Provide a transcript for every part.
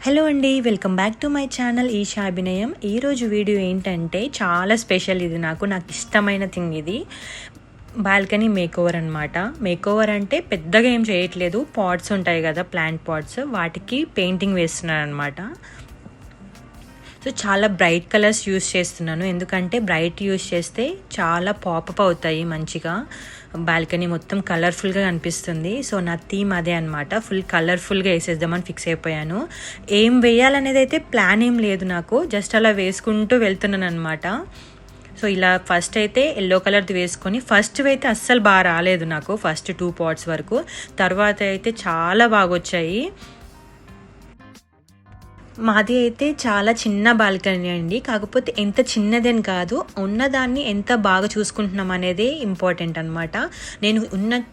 Hello అండి, welcome back to my channel Eesha Abhinayam. ఈరోజు video ఏంటంటే చాలా స్పెషల్. ఇది నాకు ఇష్టమైన థింగ్. ఇది బాల్కనీ మేకోవర్ అనమాట. మేకోవర్ అంటే పెద్దగా ఏం చేయట్లేదు. పాట్స్ ఉంటాయి కదా, ప్లాంట్ పాట్స్, వాటికి పెయింటింగ్ వేస్తున్నాను అనమాట. సో చాలా బ్రైట్ కలర్స్ యూస్ చేస్తున్నాను, ఎందుకంటే బ్రైట్ యూస్ చేస్తే చాలా పాపప్ అవుతాయి మంచిగా. బాల్కనీ మొత్తం కలర్ఫుల్గా కనిపిస్తుంది. సో నా థీమ్ అదే అనమాట. ఫుల్ కలర్ఫుల్గా వేసేద్దామని ఫిక్స్ అయిపోయాను. ఏం వేయాలనేది అయితే ప్లాన్ ఏం లేదు నాకు, జస్ట్ అలా వేసుకుంటూ వెళ్తున్నాను అనమాట. సో ఇలా ఫస్ట్ అయితే ఎల్లో కలర్ది వేసుకొని, ఫస్ట్ అయితే అస్సలు బాగా రాలేదు నాకు, ఫస్ట్ 2 పాట్స్ వరకు. తర్వాత అయితే చాలా బాగా వచ్చాయి. మాది అయితే చాలా చిన్న బాల్కనీ అండి, కాకపోతే ఎంత చిన్నదని కాదు, ఉన్నదాన్ని ఎంత బాగా చూసుకుంటున్నాం అనేది ఇంపార్టెంట్ అనమాట. నేను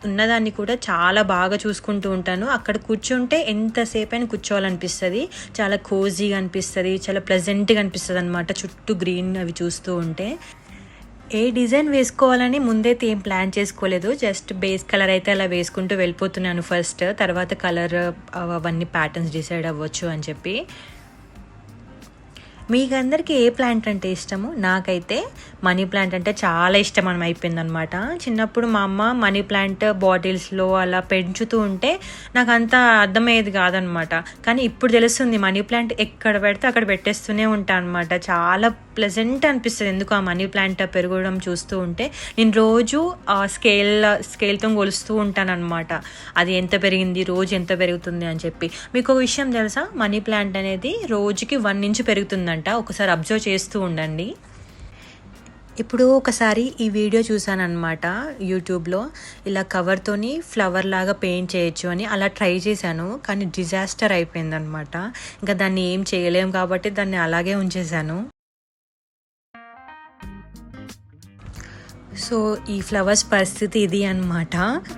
ఉన్నదాన్ని కూడా చాలా బాగా చూసుకుంటూ ఉంటాను. అక్కడ కూర్చుంటే ఎంతసేపు అయినా కూర్చోవాలనిపిస్తుంది, చాలా కోజీగా అనిపిస్తుంది, చాలా ప్లెజెంట్గా అనిపిస్తుంది అనమాట, చుట్టూ గ్రీన్ అవి చూస్తూ ఉంటే. ఏ డిజైన్ వేసుకోవాలని ముందైతే ఏం ప్లాన్ చేసుకోలేదు, జస్ట్ బేస్ కలర్ అయితే అలా వేసుకుంటూ వెళ్ళిపోతున్నాను ఫస్ట్. తర్వాత కలర్ అవన్నీ ప్యాటర్న్స్ డిసైడ్ అవ్వచ్చు అని చెప్పి. మీకు అందరికీ ఏ ప్లాంట్ అంటే ఇష్టము? నాకైతే మనీ ప్లాంట్ అంటే చాలా ఇష్టం అని అయిపోయిందనమాట. చిన్నప్పుడు మా అమ్మ మనీ ప్లాంట్ బాటిల్స్లో అలా పెంచుతూ ఉంటే నాకు అంత అర్థమయ్యేది కాదనమాట. కానీ ఇప్పుడు తెలుస్తుంది, మనీ ప్లాంట్ ఎక్కడ పెడితే అక్కడ పెట్టేస్తూనే ఉంటాను అనమాట. చాలా ప్లెజెంట్ అనిపిస్తుంది ఎందుకు ఆ మనీ ప్లాంట్ పెరగడం చూస్తూ ఉంటే. నేను రోజు స్కేల్తో కొలుస్తూ ఉంటాను అనమాట, అది ఎంత పెరిగింది, రోజు ఎంత పెరుగుతుంది అని చెప్పి. మీకు ఒక విషయం తెలుసా, మనీ ప్లాంట్ అనేది రోజుకి 1 ఇంచ్ పెరుగుతుందంట. ఒకసారి అబ్జర్వ్ చేస్తూ ఉండండి. ఇప్పుడు ఒకసారి ఈ వీడియో చూసానమాట యూట్యూబ్లో, ఇలా కవర్తోని ఫ్లవర్ లాగా పెయింట్ చేయొచ్చు అని. అలా ట్రై చేశాను, కానీ డిజాస్టర్ అయిపోయిందనమాట. ఇంకా దాన్ని ఏం చేయలేము కాబట్టి దాన్ని అలాగే ఉంచేశాను. సో ఈ ఫ్లవర్స్ పరిస్థితి ఇది అనమాట.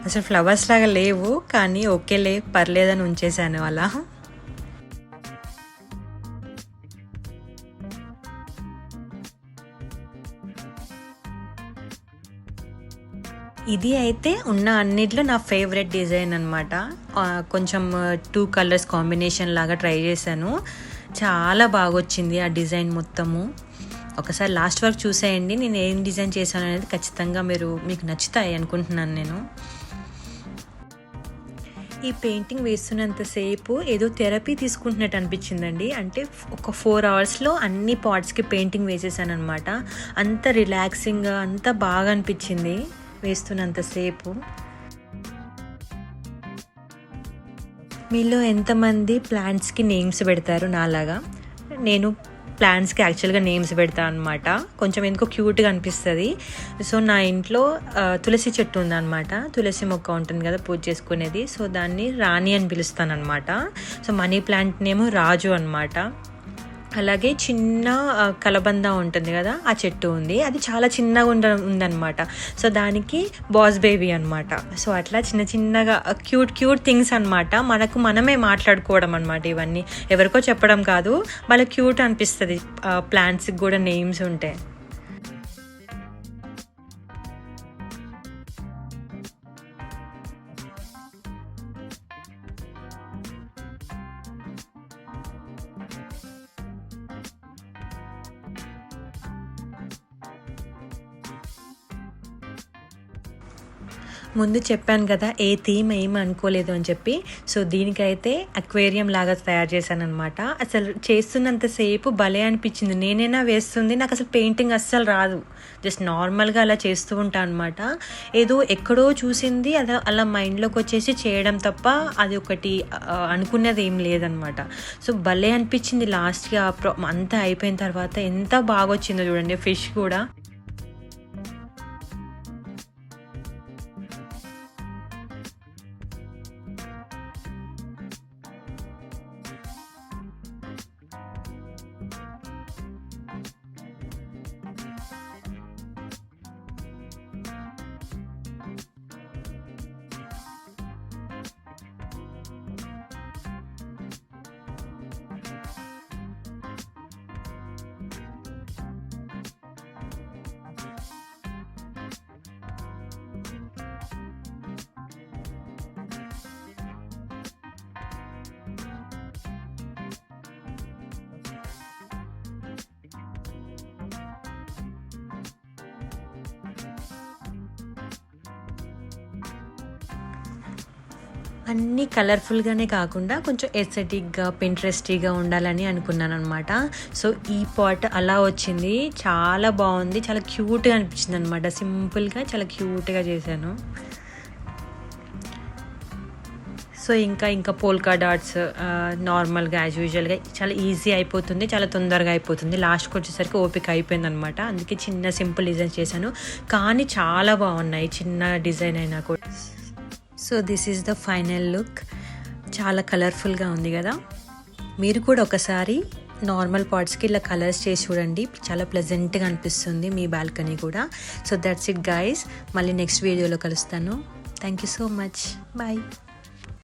అసలు ఫ్లవర్స్ లాగా లేవు, కానీ ఓకేలే పర్లేదని ఉంచేశాను అలా. ఇది అయితే ఉన్న అన్నిట్లో నా ఫేవరెట్ డిజైన్ అనమాట. కొంచెం 2 కలర్స్ కాంబినేషన్ లాగా ట్రై చేశాను, చాలా బాగా వచ్చింది ఆ డిజైన్ మొత్తము. ఒకసారి లాస్ట్ వరకు చూసేయండి, నేను ఏం డిజైన్ చేశాను అనేది ఖచ్చితంగా మీకు నచ్చుతాయి అనుకుంటున్నాను నేను. ఈ పెయింటింగ్ వేస్తున్నంతసేపు ఏదో థెరపీ తీసుకుంటున్నట్టు అనిపించిందండి. అంటే ఒక 4 అవర్స్లో అన్ని పాట్స్కి పెయింటింగ్ వేసేసాను అనమాట. అంత రిలాక్సింగ్గా, అంత బాగా అనిపించింది వేస్తున్నంతసేపు. మీలో ఎంతమంది ప్లాంట్స్కి నేమ్స్ పెడతారు నాలాగా? నేను ప్లాంట్స్కి యాక్చువల్గా నేమ్స్ పెడతాను అనమాట, కొంచెం ఎందుకో క్యూట్గా అనిపిస్తుంది. సో నా ఇంట్లో తులసి చెట్టు ఉందన్నమాట. తులసి మొక్క ఉంటుంది కదా పూజ చేసుకునేది, సో దాన్ని రాణి అని పిలుస్తాను అనమాట. సో మనీ ప్లాంట్ నేమో రాజు అనమాట. అలాగే చిన్న కలబంద ఉంటుంది కదా, ఆ చెట్టు ఉంది, అది చాలా చిన్నగా ఉందన్నమాట. సో దానికి బాస్ బేబీ అనమాట. సో అట్లా చిన్న చిన్నగా క్యూట్ థింగ్స్ అనమాట. మనమే మాట్లాడుకోవడం అనమాట ఇవన్నీ, ఎవరికో చెప్పడం కాదు. వాళ్ళ క్యూట్ అనిపిస్తుంది ప్లాంట్స్కి కూడా నేమ్స్ ఉంటాయి. ముందు చెప్పాను కదా, ఏ థీమ్ ఏం అనుకోలేదు అని చెప్పి. సో దీనికైతే అక్వేరియం లాగా తయారు చేశాను అనమాట. అసలు చేస్తున్నంతసేపు భలే అనిపించింది. నేనైనా వేస్తుంది, నాకు అసలు పెయింటింగ్ అస్సలు రాదు, జస్ట్ నార్మల్గా అలా చేస్తూ ఉంటాను అనమాట. ఏదో ఎక్కడో చూసింది అలా మైండ్లోకి వచ్చేసి చేయడం తప్ప అది ఒకటి అనుకున్నది ఏం లేదనమాట. సో భలే అనిపించింది లాస్ట్గా అంతా అయిపోయిన తర్వాత. ఎంత బాగా వచ్చిందో చూడండి, ఫిష్ కూడా. అన్నీ కలర్ఫుల్గానే కాకుండా కొంచెం ఎస్థెటిక్గా పింట్రెస్టీగా ఉండాలని అనుకున్నాను అనమాట. సో ఈ పాట్ అలా వచ్చింది, చాలా బాగుంది, చాలా క్యూట్గా అనిపించింది అనమాట. సింపుల్గా చాలా క్యూట్గా చేశాను. సో ఇంకా పోల్కా డాట్స్ నార్మల్గా యాజ్ యూజువల్గా చాలా ఈజీ అయిపోతుంది, చాలా తొందరగా అయిపోతుంది. లాస్ట్కి వచ్చేసరికి ఓపిక అయిపోయింది అనమాట. అందుకే చిన్న సింపుల్ డిజైన్ చేశాను, కానీ చాలా బాగున్నాయి చిన్న డిజైన్ అయినా కూడా. So this is the final look. చాలా కలర్ఫుల్గా ఉంది కదా. మీరు కూడా ఒకసారి నార్మల్ పాట్స్కి ఇలా కలర్స్ చేసి చూడండి, చాలా ప్లెజెంట్గా అనిపిస్తుంది మీ బాల్కనీ కూడా. సో దట్స్ ఇట్ గైస్, మళ్ళీ నెక్స్ట్ వీడియోలో కలుస్తాను. Thank you so much, bye.